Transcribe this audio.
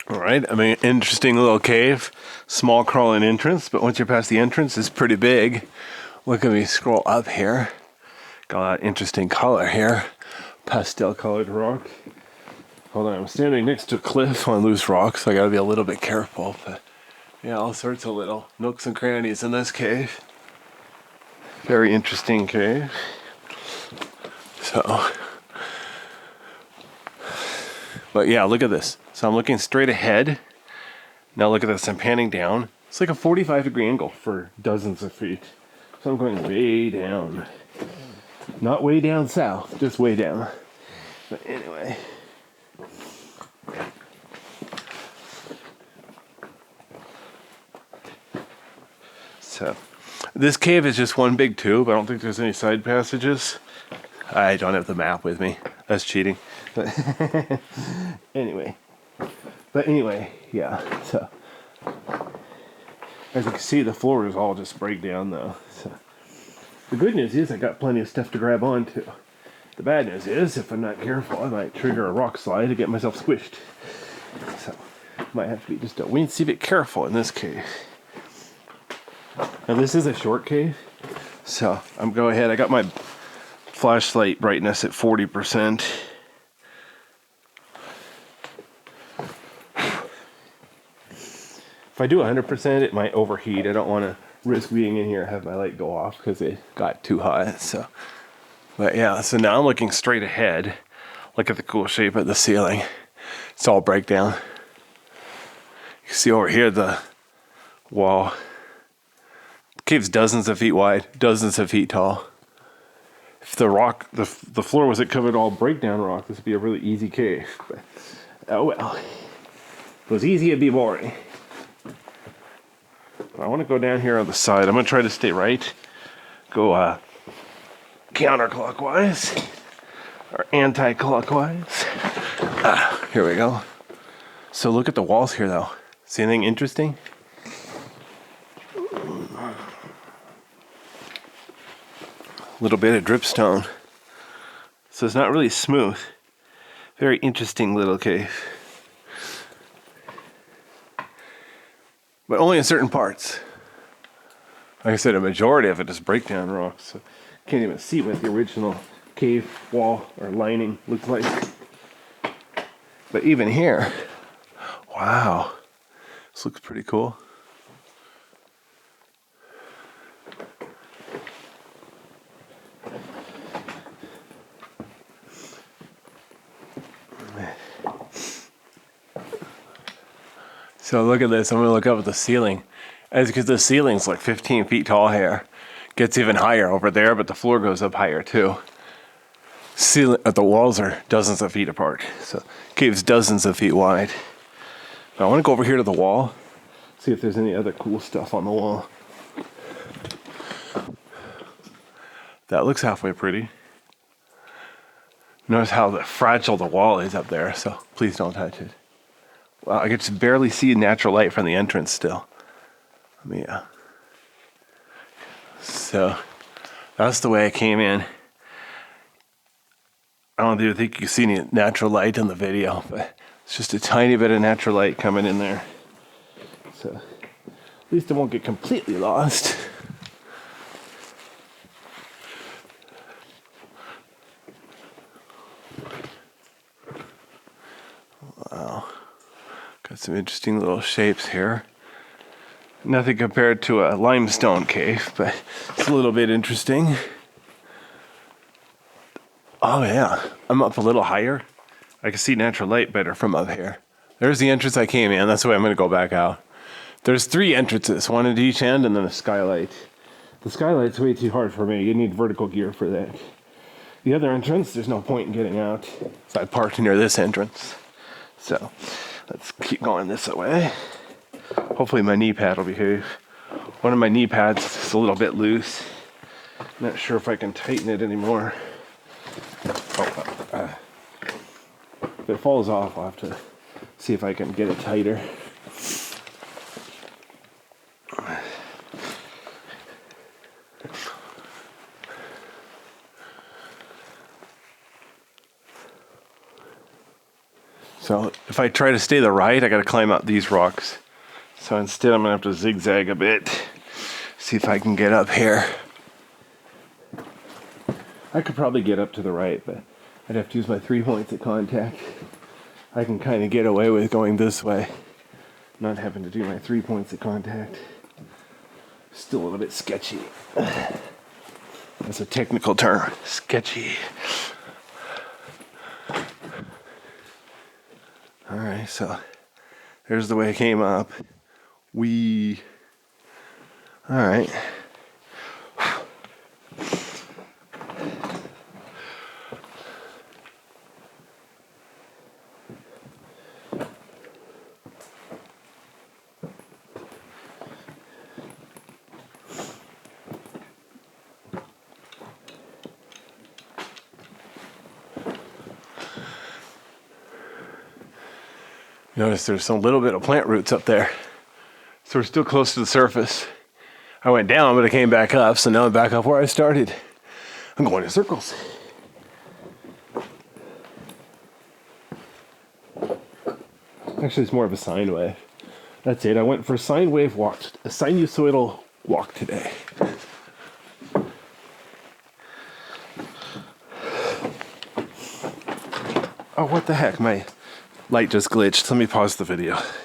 All right, I mean, interesting little cave, small crawling entrance, but once you're past the entrance, it's pretty big. Look at me scroll up here. Got that interesting color here, pastel colored rock. Hold on, I'm standing next to a cliff on loose rock, so I gotta be a little bit careful. But yeah, all sorts of little nooks and crannies in this cave. Very interesting cave. So, but yeah, look at this. So I'm looking straight ahead. Now look at this, I'm panning down. It's like a 45-degree angle for dozens of feet. So I'm going way down. Not way down south, just way down. But anyway. So, this cave is just one big tube. I don't think there's any side passages. I don't have the map with me. That's cheating. But anyway. Yeah. So, as you can see, the floor is all just breakdown though. So, the good news is I got plenty of stuff to grab onto. The bad news is, if I'm not careful, I might trigger a rock slide to get myself squished. So, might have to be just a weensy bit careful in this cave. Now this is a short cave, so I'm go ahead. I got my flashlight brightness at 40%. If I do 100%, it might overheat. I don't want to risk being in here and have my light go off because it got too hot. So, but yeah, so now I'm looking straight ahead. Look at the cool shape of the ceiling. It's all breakdown. You can see over here the wall. The cave's dozens of feet wide, dozens of feet tall. If the rock, the floor wasn't covered all breakdown rock, this would be a really easy cave. But, oh well. If it was easy, it'd be boring. I want to go down here on the side. I'm going to try to stay right. Go counterclockwise. Or anti-clockwise. Here we go. So look at the walls here though. See anything interesting? A little bit of dripstone. So it's not really smooth. Very interesting little cave. But only in certain parts. Like I said, a majority of it is breakdown rocks. So can't even see what the original cave wall or lining looks like. But even here, wow, this looks pretty cool. So look at this. I'm going to look up at the ceiling. As because the ceiling's like 15 feet tall here. Gets even higher over there, but the floor goes up higher too. The walls are dozens of feet apart. So cave's dozens of feet wide. Now I want to go over here to the wall. See if there's any other cool stuff on the wall. That looks halfway pretty. Notice how fragile the wall is up there, so please don't touch it. Well, I can just barely see natural light from the entrance still. Yeah. So, that's the way I came in. I don't even think you can see any natural light in the video, but it's just a tiny bit of natural light coming in there. So, at least I won't get completely lost. Wow. Got some interesting little shapes here. Nothing compared to a limestone cave, but it's a little bit interesting. Oh yeah, I'm up a little higher. I can see natural light better from up here. There's the entrance I came in. That's the way I'm going to go back out. There's 3 entrances, one at each end and then a skylight. The skylight's way too hard for me. You need vertical gear for that. The other entrance, there's no point in getting out. So I parked near this entrance. So let's keep going this way. Hopefully my knee pad will behave. One of my knee pads is a little bit loose. Not sure if I can tighten it anymore. If it falls off, I'll have to see if I can get it tighter. So if I try to stay to the right, I got to climb up these rocks. So instead, I'm going to have to zigzag a bit. See if I can get up here. I could probably get up to the right, but I'd have to use my 3 points of contact. I can kind of get away with going this way, not having to do my 3 points of contact. Still a little bit sketchy. That's a technical term, sketchy. All right, so there's the way it came up. All right. Notice there's some little bit of plant roots up there. So we're still close to the surface. I went down, but I came back up, so now I'm back up where I started. I'm going in circles. Actually, it's more of a sine wave. That's it. I went for a sine wave walk, a sinusoidal walk today. Oh, what the heck? My light just glitched. Let me pause the video.